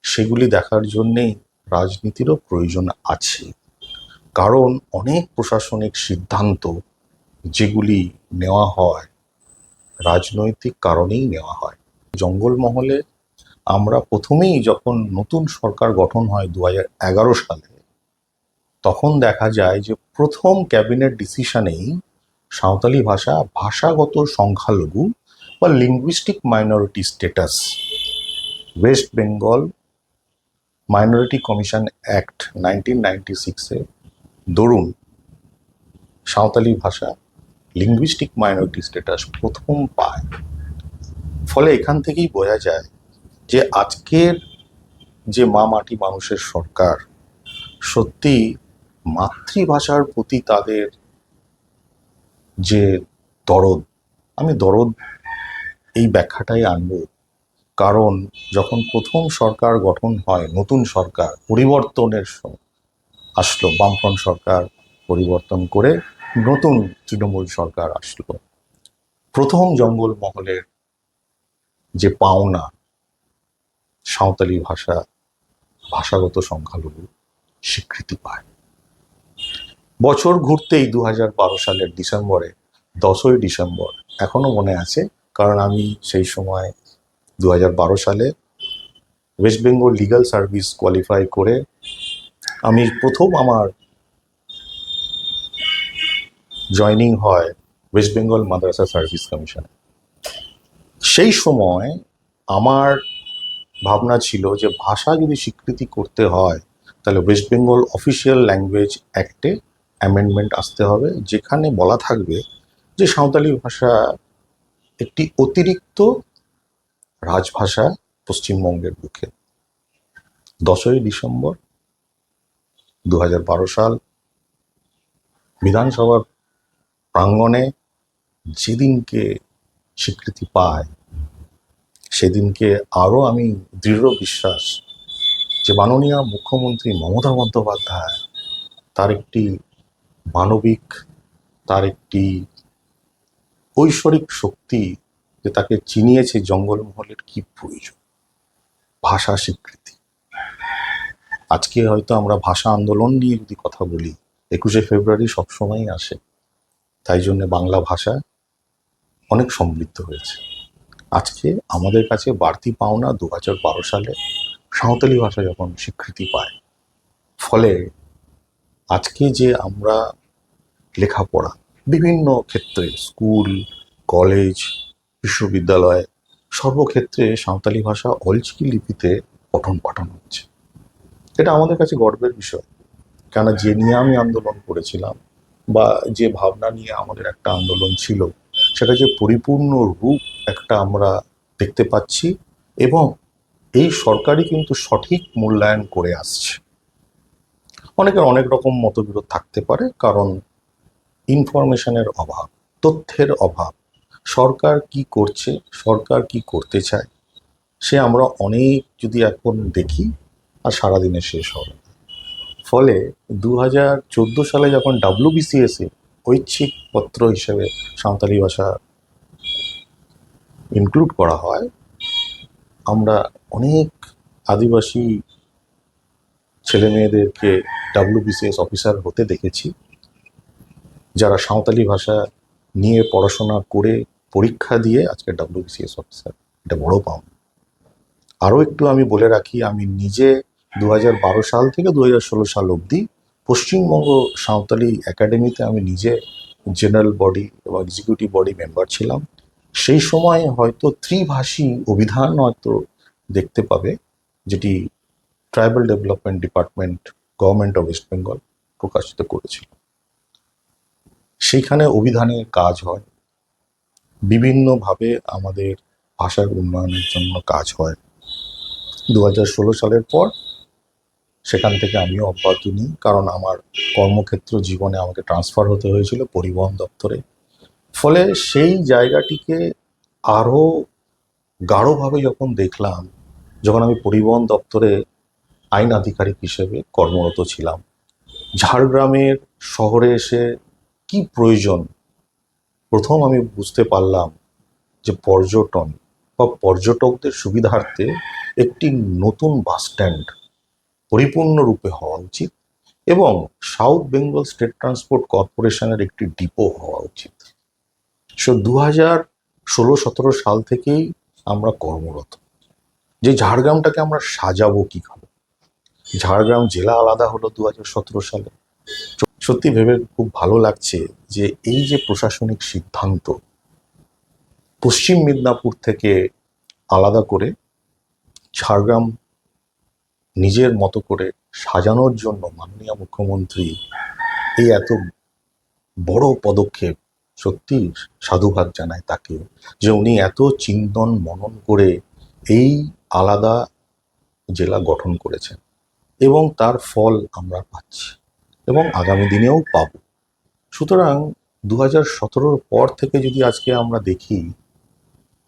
সেগুলি দেখার জন্যেই রাজনীতিরও প্রয়োজন আছে। কারণ অনেক প্রশাসনিক সিদ্ধান্ত যেগুলি নেওয়া হয় রাজনৈতিক কারণেই নেওয়া হয়। জঙ্গলমহলে আমরা প্রথমেই যখন নতুন সরকার গঠন হয় 2011 সালে, তখন দেখা যায় যে প্রথম ক্যাবিনেট ডিসিশনেই সাঁওতালি ভাষা ভাষাগত সংখ্যালঘু বা linguistic minority status West Bengal minority commission act 1996-এ দরুন সাঁওতালি ভাষা লিঙ্গুইস্টিক মাইনরিটি স্ট্যাটাস প্রথম পায়। ফলে এখান থেকেই বোঝা যায় যে আজকের যে মা মাটি মানুষের সরকার সত্যি মাতৃভাষার প্রতি তাদের যে দরদ, আমি দরদ এই ব্যাখ্যাটাই আনব। কারণ যখন প্রথম সরকার গঠন হয়, নতুন সরকার পরিবর্তনের আসলো, বামফ্রন্ট সরকার পরিবর্তন করে নতুন তৃণমূল সরকার আসলো, প্রথম জঙ্গলমহলের যে পাওনা সাঁওতালি ভাষা ভাষাগত সংখ্যালঘু স্বীকৃতি পায়। বছর ঘুরতেই 2012 সালের ডিসেম্বরে, 10ই ডিসেম্বর এখনো মনে আছে, কারণ আমি সেই সময় 2012 সালে West Bengal legal service qualify করে আমি প্রথম আমার জয়নিং হয় ওয়েস্ট বেঙ্গল মাদ্রাসা সার্ভিস কমিশনে। সেই সময় আমার ভাবনা ছিল যে ভাষা যদি স্বীকৃতি করতে হয় তাহলে ওয়েস্ট বেঙ্গল অফিসিয়াল ল্যাঙ্গুয়েজ অ্যাক্টে অ্যামেন্ডমেন্ট আসতে হবে, যেখানে বলা থাকবে যে সাঁওতালি ভাষা একটি অতিরিক্ত রাজভাষা পশ্চিমবঙ্গের বুকে। 10ই ডিসেম্বর 2012 সাল বিধানসভার প্রাঙ্গণে যেদিনকে স্বীকৃতি পায়, সেদিনকে আরও আমি দৃঢ় বিশ্বাস যে মাননীয় মুখ্যমন্ত্রী মমতা বন্দ্যোপাধ্যায় তার একটি মানবিক, তার একটি ঐশ্বরিক শক্তি, যে তাকে চিনিয়েছে জঙ্গলমহলের কি প্রয়োজন, ভাষা স্বীকৃতি। আজকে হয়তো আমরা ভাষা আন্দোলন নিয়ে যদি কথা বলি, 21শে ফেব্রুয়ারি সবসময়ই আসে, তাই জন্য বাংলা ভাষা অনেক সমৃদ্ধ হয়েছে। আজকে আমাদের কাছে বাড়তি পাওনা 2012 সালে সাঁওতালি ভাষা যখন স্বীকৃতি পায়, ফলে আজকে যে আমরা লেখাপড়া বিভিন্ন ক্ষেত্রে, স্কুল, কলেজ, বিশ্ববিদ্যালয়, সর্বক্ষেত্রে সাঁওতালি ভাষা অলচিকি লিপিতে পঠন পাঠন হচ্ছে। এটা আমাদের কাছে গর্বের বিষয়, কেন যে নিয়ে আমি আন্দোলন করেছিলাম বা যে ভাবনা নিয়ে আমাদের একটা আন্দোলন ছিল, সেটা যে পরিপূর্ণ রূপ একটা আমরা দেখতে পাচ্ছি, এবং এই সরকারই কিন্তু সঠিক মূল্যায়ন করে আসছে। অনেকের অনেক রকম মতবিরোধ থাকতে পারে, কারণ ইনফরমেশনের অভাব, তথ্যের অভাব, সরকার কি করছে, সরকার কি করতে চায়, সে আমরা অনেক যদি এখন দেখি আর সারাদিনে শেষ হবে। ফলে 2014 সালে যখন WBCS-এ ঐচ্ছিক পত্র হিসেবে সাঁওতালি ভাষা ইনক্লুড করা হয়, আমরা অনেক আদিবাসী ছেলে মেয়েদেরকে WBCS অফিসার হতে দেখেছি, যারা সাঁওতালি ভাষা নিয়ে পড়াশোনা করে পরীক্ষা দিয়ে আজকে WBCS অফিসার। এটা বড় পাওনা। আরও একটু আমি বলে রাখি, আমি নিজে 2012 সাল থেকে 2016 সাল অবধি পশ্চিমবঙ্গ সাঁওতালি একাডেমিতে আমি নিজে জেনারেল বডি এবং এক্সিকিউটিভ বডি মেম্বার ছিলাম। সেই সময় হয়তো ত্রিভাষী অভিধান হয়তো দেখতে পাবে, যেটি tribal development department, government of West Bengal প্রকাশিত করেছিল। সেইখানে অভিধানের কাজ হয়, বিভিন্নভাবে আমাদের ভাষার উন্নয়নের জন্য কাজ হয়। 2016 সালের পর সেখান থেকে আমিও অব্যাহতি নিই, কারণ আমার কর্মক্ষেত্র জীবনে আমাকে ট্রান্সফার হতে হয়েছিল পরিবহন দপ্তরে। ফলে সেই জায়গাটিকে আরও গাঢ়ভাবে যখন দেখলাম, যখন আমি পরিবহন দপ্তরে আইন আধিকারিক হিসেবে কর্মরত ছিলাম, ঝাড়গ্রামের শহরে এসে কি প্রয়োজন, প্রথম আমি বুঝতে পারলাম যে পর্যটন বা পর্যটকদের সুবিধার্থে একটি নতুন বাস স্ট্যান্ড পরিপূর্ণরূপে হওয়া উচিত, এবং সাউথ বেঙ্গল স্টেট ট্রান্সপোর্ট কর্পোরেশনের একটি ডিপো হওয়া উচিত। 2016-17 সাল থেকেই আমরা কর্মরত, যে ঝাড়গ্রামটাকে আমরা সাজাবো কীভাবে। ঝাড়গ্রাম জেলা আলাদা হলো 2017 সালে। সত্যি ভেবে খুব ভালো লাগছে যে এই যে প্রশাসনিক সিদ্ধান্ত, পশ্চিম মেদিনীপুর থেকে আলাদা করে ঝাড়গ্রাম নিজের মতো করে সাজানোর জন্য মাননীয় মুখ্যমন্ত্রী এই এত বড় পদক্ষেপ, সত্যি সাধুবাদ জানায় তাকে, যে উনি এত চিন্তন মনন করে এই আলাদা জেলা গঠন করেছেন, এবং তার ফল আমরা পাচ্ছি এবং আগামী দিনেও পাব। সুতরাং 2017 পর থেকে যদি আজকে আমরা দেখি,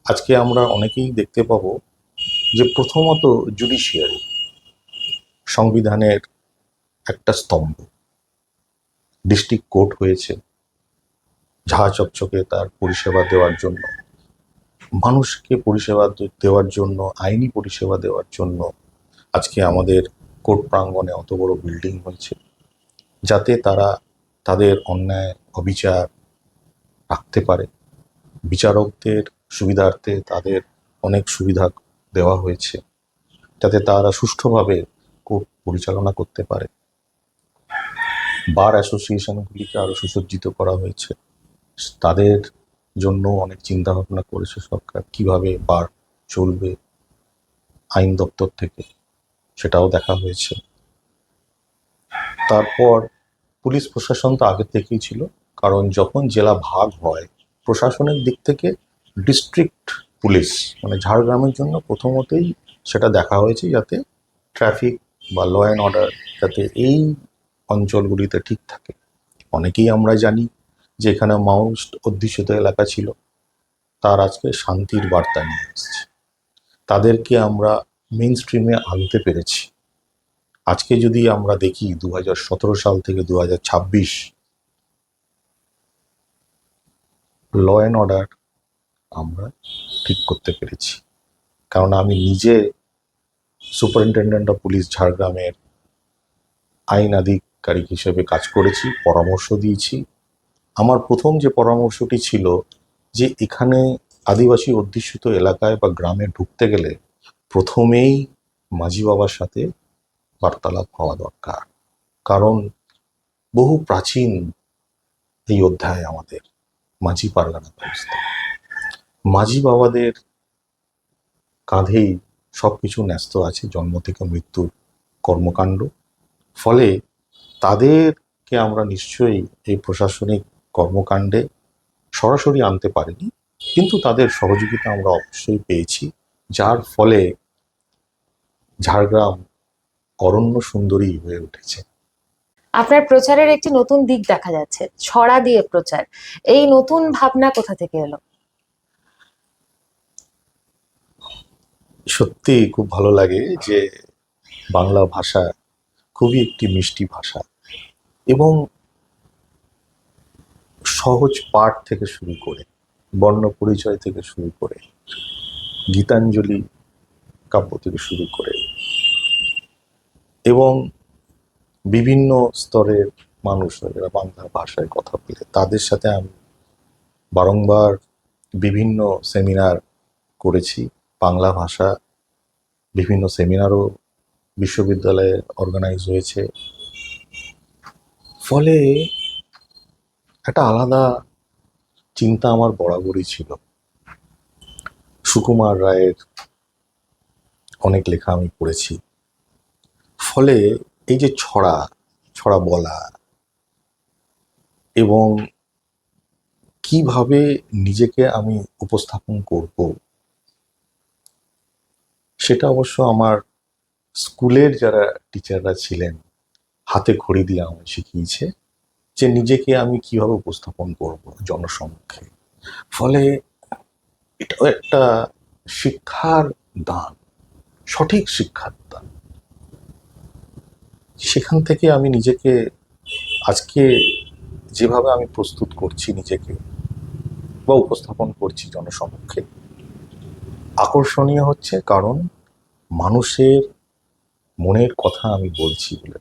আজকে আমরা অনেকেই দেখতে পাবো যে প্রথমত জুডিশিয়ারি সংবিধানের একটা স্তম্ভ, ডিস্ট্রিক্ট কোর্ট হয়েছে ঝাঁ চকচকে তার পরিষেবা দেওয়ার জন্য, মানুষকে পরিষেবা দেওয়ার জন্য, আইনি পরিষেবা দেওয়ার জন্য। আজকে আমাদের কোর্ট প্রাঙ্গণে অত বড় বিল্ডিং হয়েছে, যাতে তারা তাদের অন্যায় অবিচার রাখতে পারে। বিচারকদের সুবিধার্থে তাদের অনেক সুবিধা দেওয়া হয়েছে, যাতে তারা সুষ্ঠুভাবে কোর্ট পরিচালনা করতে পারে। বার অ্যাসোসিয়েশনগুলিকে আরো সুসজ্জিত করা হয়েছে, তাদের জন্য অনেক চিন্তা ভাবনা করেছে সরকার, কিভাবে বার চলবে আইন দপ্তর থেকে, সেটাও দেখা হয়েছে। তারপর পুলিশ প্রশাসন তো আগে থেকেই ছিল, কারণ যখন জেলা ভাগ হয় প্রশাসনের দিক থেকে ডিস্ট্রিক্ট পুলিশ মানে ঝাড়গ্রামের জন্য প্রথমতেই সেটা দেখা হয়েছে, যাতে ট্রাফিক বা ল অ্যান্ড অর্ডার যাতে এই অঞ্চলগুলিতে ঠিক থাকে। অনেকেই আমরা জানি যে এখানে মাওয়িস্ট অধ্যুষিত এলাকা ছিল, তার আজকে শান্তির বার্তা নিয়ে এসছে, তাদেরকে আমরা মেইন স্ট্রিমে আনতে পেরেছি। আজকে যদি আমরা দেখি 2017 সাল থেকে 2026 ল অ্যান্ড অর্ডার আমরা ঠিক করতে পেরেছি, কারণ আমি নিজে সুপারিনটেন্ডেন্ট অফ পুলিশ ঝাড়গ্রামের আইন আধিকারিক হিসেবে কাজ করেছি, পরামর্শ দিয়েছি। আমার প্রথম যে পরামর্শটি ছিল যে এখানে আদিবাসী অধ্যুষিত এলাকায় বা গ্রামে ঢুকতে গেলে প্রথমেই মাঝি বাবার সাথে বার্তালাপ হওয়া দরকার, কারণ বহু প্রাচীন এই অধ্যায় আমাদের মাঝি পারগানা ব্যবস্থা। মাঝি বাবাদের কাঁধেই সবকিছু ন্যস্ত আছে, জন্ম থেকে মৃত্যুর কর্মকাণ্ড। ফলে তাদেরকে আমরা নিশ্চয়ই এই প্রশাসনিক কর্মকাণ্ডে সরাসরি আনতে পারিনি, কিন্তু তাদের সহযোগিতা আমরা অবশ্যই পেয়েছি, যার ফলে ঝাড়গ্রাম অরণ্য সুন্দরী হয়ে উঠেছে। আপনার প্রচারের একটি নতুন দিক দেখা যাচ্ছে, ছড়া দিয়ে প্রচার। এই নতুন ভাবনা কোথা থেকে এলো? সত্যি খুব ভালো লাগে যে বাংলা ভাষা খুবই একটি মিষ্টি ভাষা, এবং সহজ পাঠ থেকে শুরু করে বর্ণ পরিচয় থেকে শুরু করে গীতাঞ্জলি কাব্য থেকে শুরু করে এবং বিভিন্ন স্তরের মানুষ যারা বাংলা ভাষায় কথা বলে তাদের সাথে আমি বারংবার বিভিন্ন সেমিনার করেছি। বাংলা ভাষা বিভিন্ন সেমিনারও বিশ্ববিদ্যালয়ে অর্গানাইজ হয়েছে। ফলে একটা আলাদা চিন্তা আমার বরাবরই ছিল। সুকুমার রায়ের অনেক লেখা আমি পড়েছি। ফলে এই যে ছড়া ছড়া বলা এবং কিভাবে নিজেকে আমি উপস্থাপন করব, সেটা অবশ্য আমার স্কুলের যারা টিচাররা ছিলেন হাতে খড়ি দিয়ে আমায় শিখিয়েছে যে নিজেকে আমি কিভাবে উপস্থাপন করব জনসম্মুখে। ফলে এটাও একটা শিক্ষার দান, সঠিক শিক্ষার দান। সেখান থেকে আমি নিজেকে আজকে যেভাবে আমি প্রস্তুত করছি নিজেকে বা উপস্থাপন করছি জনসম্মুখে, আকর্ষণীয় হচ্ছে কারণ মানুষের মনের কথা আমি বলছি বলে,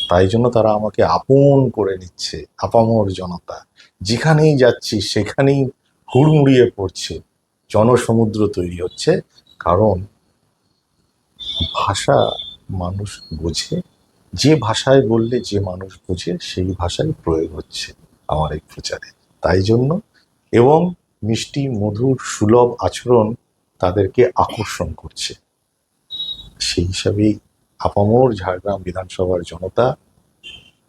তাই জন্য তারা আমাকে আপন করে নিচ্ছে। আপামর জনতা, যেখানেই যাচ্ছি সেখানেই হুড়মুড়িয়ে পড়ছে, জনসমুদ্র তৈরি হচ্ছে। কারণ ভাষা মানুষ বোঝে, যে ভাষায় বললে যে মানুষ বোঝে সেই ভাষায় প্রয়োগ হচ্ছে আমার এই প্রচারে। তাই জন্য এবং মিষ্টি মধুর সুলভ আচরণ তাদেরকে আকর্ষণ করছে। সেই হিসাবেই আপামর ঝাড়গ্রাম বিধানসভার জনতা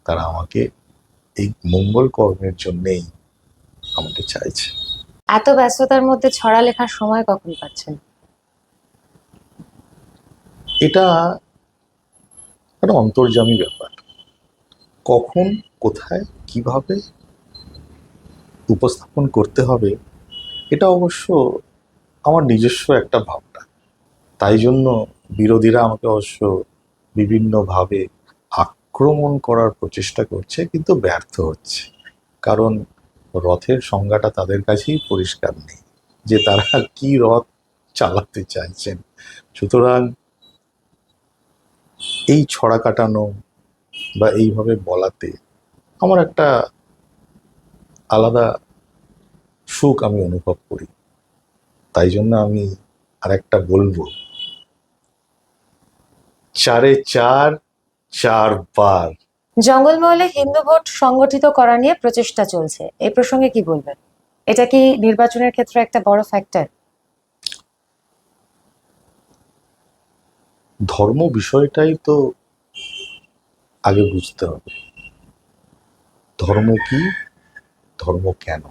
তারা আমাকে এই মঙ্গল কর্মের জন্যেই আমাকে চাইছে। এত ব্যস্ততার মধ্যে ছড়া লেখার সময় কখন পাচ্ছেন? এটা একটা অন্তর্যামী ব্যাপার, কখন কোথায় কিভাবে উপস্থাপন করতে হবে এটা অবশ্য আমার নিজস্ব একটা ভাবনা। তাই জন্য বিরোধীরা আমাকে অবশ্য বিভিন্নভাবে আক্রমণ করার প্রচেষ্টা করছে, কিন্তু ব্যর্থ হচ্ছে। কারণ রথের সংজ্ঞাটা তাদের কাছেই পরিষ্কার নেই যে তারা কি রথ চালাতে চাইছেন। সুতরাং এই ছড়া কাটানো বা এইভাবে বলাতে আমার একটা আলাদা সুখ আমি অনুভব করি। তাই জন্য আমি আরেকটা বলবো, চারে চার, চারবার। জঙ্গলমহলে হিন্দু ভোট সংগঠিত করা নিয়ে প্রচেষ্টা চলছে, এই প্রসঙ্গে কি বলবেন? এটা কি নির্বাচনের ক্ষেত্রে একটা বড় ফ্যাক্টর? ধর্ম বিষয়টাই তো আগে বুঝতে হবে। ধর্ম কি, ধর্ম কেন,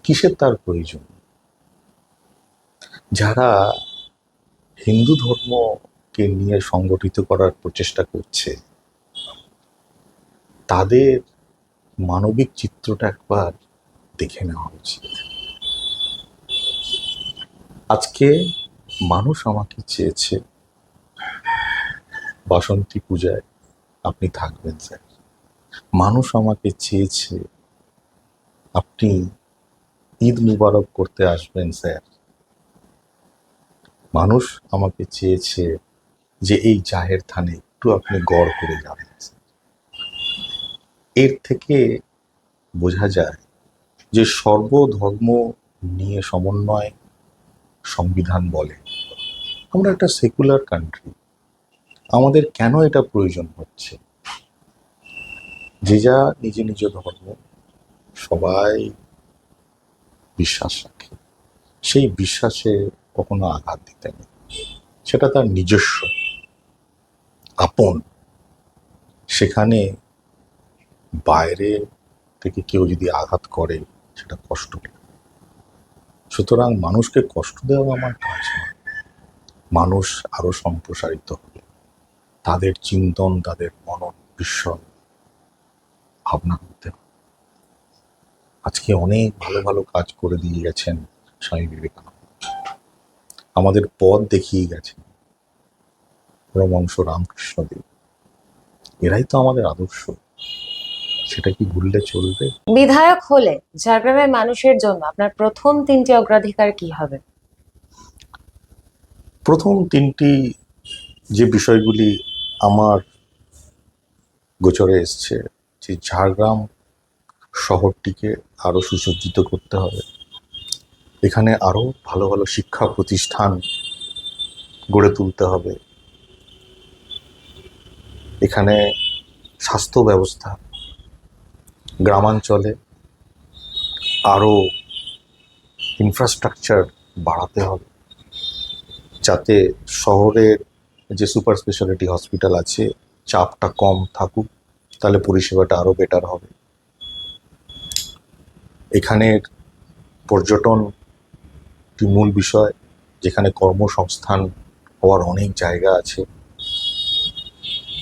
কিসের তার প্রয়োজন? যারা হিন্দু ধর্মকে নিয়ে সংগঠিত করার প্রচেষ্টা করছে, তাদের মানবিক চিত্রটা একবার দেখে নেওয়া উচিত। আজকে মানুষ আমাকে চেয়েছে বাসন্তী পূজায় আপনি থাকবেন স্যার। মানুষ আমাকে চেয়েছে আপনি ঈদ মুবারক করতে আসবেন স্যার। মানুষ আমাকে চেয়েছে যে এই জাহের থানে একটু আপনি গড় করে যাবেন স্যার। এর থেকে বোঝা যায় যে সর্বধর্ম নিয়ে সমন্বয় সংবিধান বলে। আমরা একটা সেকুলার কান্ট্রি, আমাদের কেন এটা প্রয়োজন হচ্ছে? যে যা নিজ নিজ ধর্ম সবাই বিশ্বাস রাখে, সেই বিশ্বাসে কখনো আঘাত দিতে নেই। সেটা তার নিজস্ব আপন। সেখানে বাইরে থেকে কেউ যদি আঘাত করে সেটা কষ্ট লাগে। সুতরাং মানুষকে কষ্ট দেওয়া আমার কাজ নয়। মানুষ আরো সম্প্রসারিত হবে, তাদের চিন্তন, তাদের মনন বিস্ময় ভাবনা করতে হবে। আজকে অনেক ভালো ভালো কাজ করে দিয়ে গেছেন স্বামী বিবেকানন্দ, আমাদের পথ দেখিয়ে গেছেন পরমহংস রামকৃষ্ণদেব। এরাই তো আমাদের আদর্শ, সেটা কি ভুললে চলবে? বিধায়ক হলে ঝাড়গ্রামের মানুষের জন্য আপনার প্রথম 3টি অগ্রাধিকার কি হবে? প্রথম 3টি যে বিষয়গুলি আমার গোচরে এসছে, যে ঝাড়গ্রাম শহরটিকে আরো সুসজ্জিত করতে হবে। এখানে আরো ভালো ভালো শিক্ষা প্রতিষ্ঠান গড়ে তুলতে হবে। এখানে স্বাস্থ্য ব্যবস্থা গ্রামাঞ্চলে আরো ইনফ্রাস্ট্রাকচার বাড়াতে হবে, যাতে শহরের যে সুপার স্পেশালিটি হসপিটাল আছে চাপটা কম থাকুক, তাহলে পরিষেবাটা আরো বেটার হবে। এখানের পর্যটন একটি মূল বিষয়, যেখানে কর্মসংস্থান হওয়ার অনেক জায়গা আছে।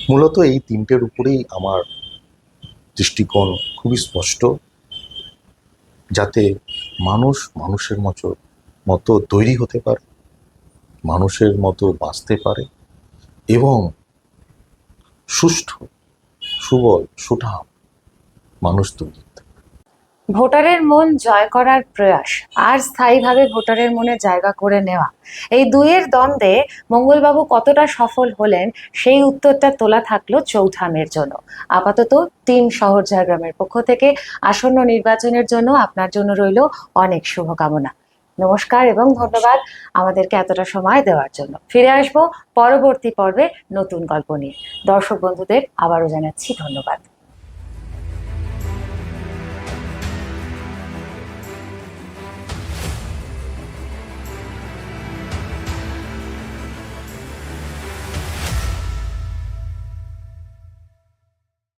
মূলত এই 3টের উপরেই আমার দৃষ্টিকোণ খুবই স্পষ্ট, যাতে মানুষ মানুষের মতো তৈরি হতে পারে, মানুষের মতো বাঁচতে পারে এবং সুষ্ঠু, সুবল, সুঠাম মানুষ তৈরি হতে পারে। ভোটারের মন জয় করার প্রয়াস আর স্থায়ীভাবে ভোটারের মনে জায়গা করে নেওয়া, এই দুইয়ের দ্বন্দ্বে মঙ্গলবাবু কতটা সফল হলেন সেই উত্তরটা তোলা থাকলো চৌঠা মের জন্য। আপাতত টিম শহর ঝাড়গ্রামের পক্ষ থেকে আসন্ন নির্বাচনের জন্য আপনার জন্য রইল অনেক শুভকামনা। নমস্কার এবং ধন্যবাদ আমাদেরকে এতটা সময় দেওয়ার জন্য। ফিরে আসবো পরবর্তী পর্বে নতুন গল্প নিয়ে। দর্শক বন্ধুদের আবারও জানাচ্ছি ধন্যবাদ।